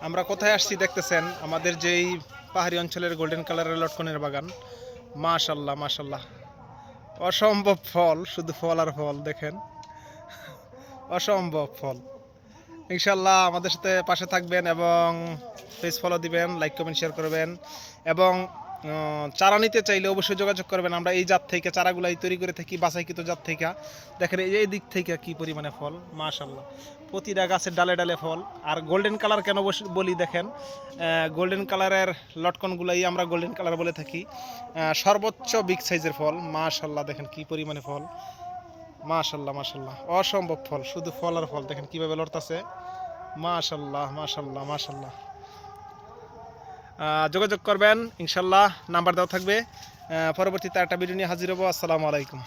আমরা কোথায় আসছি দেখতেছেন, আমাদের যেই পাহাড়ি অঞ্চলের গোল্ডেন কালারের লটকনের বাগান। মাশাল্লাহ মাশাল্লাহ, অসম্ভব ফল, শুধু ফল আর ফল দেখেন, অসম্ভব ফল। ইনশাল্লাহ আমাদের সাথে পাশে থাকবেন এবং পেজ ফলো দিবেন, লাইক কমেন্ট শেয়ার করবেন এবং চারা নিতে চাইলে অবশ্যই যোগাযোগ করবেন। আমরা এই জাত থেকে চারাগুলাই তৈরি করে থাকি, বাছাইকৃত জাত থেকে। দেখেন এই দিক থেকে কি পরিমাণে ফল, মাশাল্লাহ, প্রতিটা গাছের ডালে ডালে ফল। আর গোল্ডেন কালার কেন বলি দেখেন, গোল্ডেন কালারের লটকনগুলাই আমরা গোল্ডেন কালার বলে থাকি। সর্বোচ্চ বিগ সাইজের ফল, মাশাল্লাহ দেখেন কি পরিমাণে ফল, মাশাল্লাহ মাশাল্লাহ, অসম্ভব ফল, শুধু ফল আর ফল। দেখেন কিভাবে লড়তাছে, মাশাল্লাহ মাশাল্লাহ মাশাল্লাহ। যোগাযোগ করবেন ইনশাল্লাহ, নাম্বার দেওয়া থাকবে। পরবর্তীতে একটা ভিডিও নিয়ে হাজির হবো। আসসালামু আলাইকুম।